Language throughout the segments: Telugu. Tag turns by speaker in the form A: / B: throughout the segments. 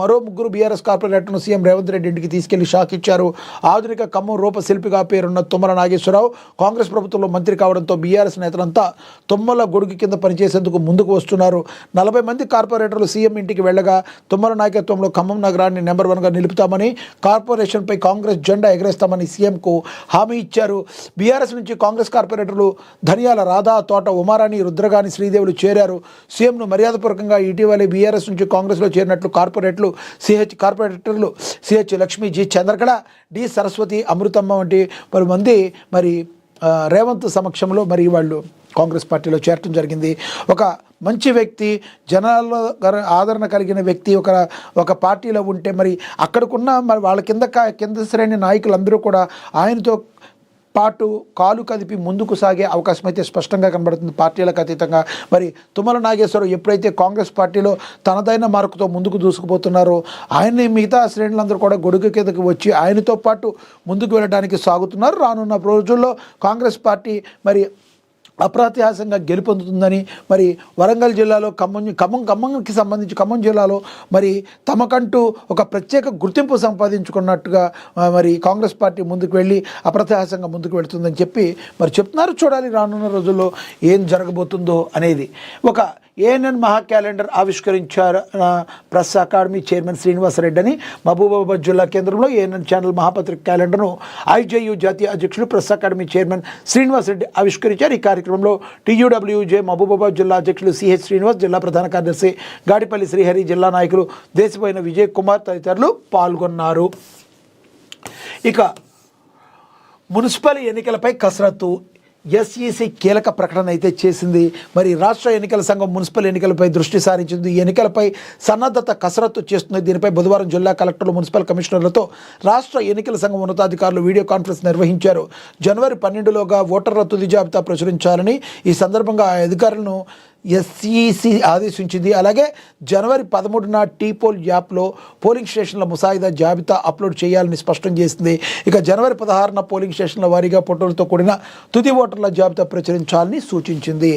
A: మరో ముగ్గురు బీఆర్ఎస్ కార్పొరేటర్ను సీఎం రేవంత్ రెడ్డి ఇంటికి తీసుకెళ్లి షాక్ ఇచ్చారు. ఆధునిక ఖమ్మం రూపశిల్పిగా పేరున్న తుమ్మల నాగేశ్వరరావు కాంగ్రెస్ ప్రభుత్వంలో మంత్రి కావడంతో బీఆర్ఎస్ నేతలంతా తుమ్మల గొడుగు కింద పనిచేసేందుకు ముందుకు వస్తున్నారు. 40 మంది కార్పొరేటర్లు సీఎం ఇంటికి వెళ్లగా తుమ్మల నాయకత్వంలో ఖమ్మం నగరాన్ని నెంబర్ 1గా నిలుపుతామని, కార్పొరేషన్పై కాంగ్రెస్ జెండా ఎగరేస్తామని సీఎంకు హామీ ఇచ్చారు. బీఆర్ఎస్ నుంచి కాంగ్రెస్ కార్పొరేటర్లు ధనియాల రాధా, తోట ఉమారాణి, రుద్రగాని శ్రీదేవులు చేరారు. సీఎంను మర్యాదపూర్వకంగా ఇటీవలే బీఆర్ఎస్ నుంచి కాంగ్రెస్లో చేరినట్లు కార్పొరేటర్లు CH Lakshmi, G Chandrakala, D Saraswati, Amruthamma వంటి మంది రేవంత్ సమక్షంలో వాళ్ళు కాంగ్రెస్ పార్టీలో చేరటం జరిగింది. ఒక మంచి వ్యక్తి, జనాల్లో ఆదరణ కలిగిన వ్యక్తి ఒక పార్టీలో ఉంటే అక్కడికున్న వాళ్ళ కింద శ్రేణి నాయకులందరూ కూడా ఆయనతో పాటు కాలు కదిపి ముందుకు సాగే అవకాశం అయితే స్పష్టంగా కనబడుతుంది. పార్టీలకు అతీతంగా తుమ్మల నాగేశ్వరరావు ఎప్పుడైతే కాంగ్రెస్ పార్టీలో తనదైన మార్కుతో ముందుకు దూసుకుపోతున్నారో ఆయన్ని మిగతా శ్రేణులందరూ కూడా గొడుగు కిందకి వచ్చి ఆయనతో పాటు ముందుకు వెళ్ళడానికి సాగుతున్నారు. రానున్న రోజుల్లో కాంగ్రెస్ పార్టీ అప్రత్యాశంగా గెలుపొందుతుందని వరంగల్ జిల్లాలో ఖమ్మంకి సంబంధించి ఖమ్మం జిల్లాలో తమకంటూ ఒక ప్రత్యేక గుర్తింపు సంపాదించుకున్నట్టుగా కాంగ్రెస్ పార్టీ ముందుకు వెళ్ళి అప్రత్యాశంగా ముందుకు వెళుతుందని చెప్పి చెప్తున్నారు. చూడాలి రానున్న రోజుల్లో ఏం జరగబోతుందో అనేది. ఒక ఏఎన్ఎన్ మహా క్యాలెండర్ ఆవిష్కరించారు ప్రెస్ అకాడమీ చైర్మన్ శ్రీనివాసరెడ్డి అని. మహబూబాబాద్ జిల్లా కేంద్రంలో ఏఎన్ఎన్ ఛానల్ మహాపత్రిక క్యాలెండర్ను ఐజేయు జాతీయ అధ్యక్షులు ప్రెస్ అకాడమీ చైర్మన్ శ్రీనివాసరెడ్డి ఆవిష్కరించారు. ఈ కార్యక్రమంలో టీయూడబ్ల్యూజే మహబూబాబాద్ జిల్లా అధ్యక్షులు సిహెచ్ శ్రీనివాస్, జిల్లా ప్రధాన కార్యదర్శి గాడిపల్లి శ్రీహరి, జిల్లా నాయకులు దేశపోయిన విజయ్ కుమార్ తదితరులు పాల్గొన్నారు. ఇక మున్సిపల్ ఎన్నికలపై కసరత్తు. ఎస్ఈసి కీలక ప్రకటన అయితే చేసింది. రాష్ట్ర ఎన్నికల సంఘం మున్సిపల్ ఎన్నికలపై దృష్టి సారించింది. ఈ ఎన్నికలపై సన్నద్ధత కసరత్తు చేస్తుంది. దీనిపై బుధవారం జిల్లా కలెక్టర్లు, మున్సిపల్ కమిషనర్లతో రాష్ట్ర ఎన్నికల సంఘం ఉన్నతాధికారులు వీడియో కాన్ఫరెన్స్ నిర్వహించారు. జనవరి 12లోగా ఓటర్ల తుది జాబితా ప్రచురించాలని ఈ సందర్భంగా ఆ అధికారులను ఎస్ఈసి ఆదేశించింది. అలాగే జనవరి 13న టీపోల్ యాప్లో పోలింగ్ స్టేషన్ల ముసాయిదా జాబితా అప్లోడ్ చేయాలని స్పష్టం చేసింది. ఇక జనవరి 16న పోలింగ్ స్టేషన్ల వారీగా ఫోటోలతో కూడిన తుది ఓటర్ల జాబితా ప్రచురించాలని సూచించింది.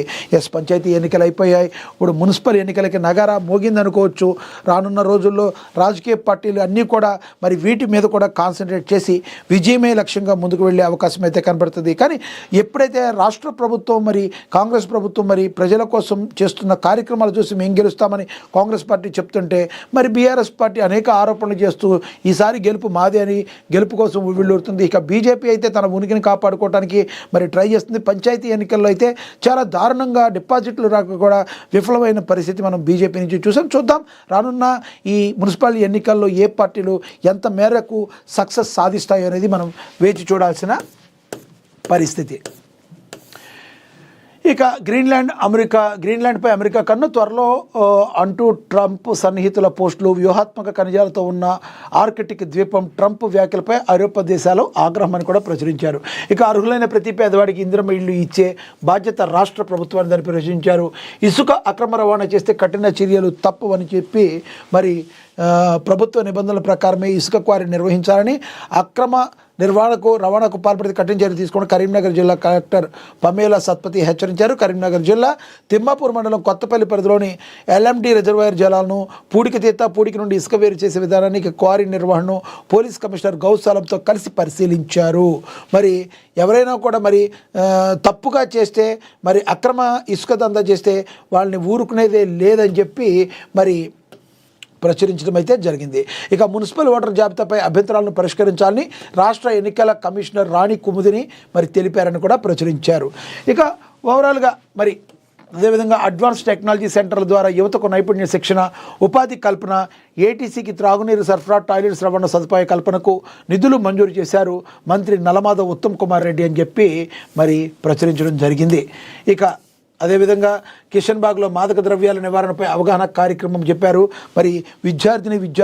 A: పంచాయతీ ఎన్నికలు అయిపోయాయి. ఇప్పుడు మున్సిపల్ ఎన్నికలకి నగారా మోగిందనుకోవచ్చు. రానున్న రోజుల్లో రాజకీయ పార్టీలు అన్నీ కూడా వీటి మీద కూడా కాన్సన్ట్రేట్ చేసి విజయమే లక్ష్యంగా ముందుకు వెళ్ళే అవకాశం అయితే కనబడుతుంది. కానీ ఎప్పుడైతే రాష్ట్ర ప్రభుత్వం కాంగ్రెస్ ప్రభుత్వం ప్రజల కోసం చేస్తున్న కార్యక్రమాలు చూసి మేము గెలుస్తామని కాంగ్రెస్ పార్టీ చెప్తుంటే బీఆర్ఎస్ పార్టీ అనేక ఆరోపణలు చేస్తూ ఈసారి గెలుపు మాదే అని గెలుపు కోసం ఉవ్విళ్ళూరుతుంది. ఇక బీజేపీ అయితే తన ఉనికిని కాపాడుకోవడానికి ట్రై చేస్తుంది. పంచాయతీ ఎన్నికల్లో అయితే చాలా దారుణంగా డిపాజిట్లు రాక కూడా విఫలమైన పరిస్థితి మనం బీజేపీ నుంచి చూద్దాం రానున్న ఈ మున్సిపల్ ఎన్నికల్లో ఏ పార్టీలు ఎంత మేరకు సక్సెస్ సాధిస్తాయో అనేది మనం వేచి చూడాల్సిన పరిస్థితి. ఇక గ్రీన్లాండ్పై అమెరికా కన్ను త్వరలో అంటూ ట్రంప్ సన్నిహితుల పోస్టులు. వ్యూహాత్మక ఖనిజాలతో ఉన్న ఆర్కిటిక్ ద్వీపం ట్రంప్ వ్యాఖ్యలపై ఐరోపా దేశాలు ఆగ్రహాన్ని కూడా ప్రచురించారు. ఇక అర్హులైన ప్రతి పేదవాడికి ఇందిరమ్మ ఇల్లు ఇచ్చే బాధ్యత రాష్ట్ర ప్రభుత్వాన్ని దాన్ని ప్రశ్నించారు. ఇసుక అక్రమ రవాణా చేస్తే కఠిన చర్యలు తప్పవని చెప్పి ప్రభుత్వ నిబంధనల ప్రకారమే ఇసుక క్వారీ నిర్వహించాలని, అక్రమ రవాణాకు పాల్పడితే కఠిన చర్య తీసుకుని కరీంనగర్ జిల్లా కలెక్టర్ పమేలా సత్పతి హెచ్చరించారు. కరీంనగర్ జిల్లా తిమ్మాపూర్ మండలం కొత్తపల్లి పరిధిలోని ఎల్ఎండి రిజర్వాయర్ జలాలను పూడికి నుండి ఇసుక వేరు చేసే విధానానికి క్వారీ నిర్వహణను పోలీస్ కమిషనర్ గౌసాలంతో కలిసి పరిశీలించారు. ఎవరైనా కూడా తప్పుగా చేస్తే అక్రమ ఇసుక దందా చేస్తే వాళ్ళని ఊరుకునేదే లేదని చెప్పి ప్రచురించడం అయితే జరిగింది. ఇక మున్సిపల్ ఓటర్ జాబితాపై అభ్యంతరాలను పరిష్కరించాలని రాష్ట్ర ఎన్నికల కమిషనర్ రాణి కుముదిని తెలిపారని కూడా ప్రచురించారు. ఇక ఓవరాల్గా అదేవిధంగా అడ్వాన్స్ టెక్నాలజీ సెంటర్ల ద్వారా యువతకు నైపుణ్య శిక్షణ, ఉపాధి కల్పన, ఏటీసీకి త్రాగునీరు సరఫరా, టాయిలెట్స్ రవాణా సదుపాయ కల్పనకు నిధులు మంజూరు చేశారు మంత్రి నల్లమాధవ్ ఉత్తమ్ కుమార్ రెడ్డి అని చెప్పి ప్రచురించడం జరిగింది. ఇక అదేవిధంగా కిషన్ బాగ్లో మాదక ద్రవ్యాల నివారణపై అవగాహన కార్యక్రమం చెప్పారు. విద్యార్థిని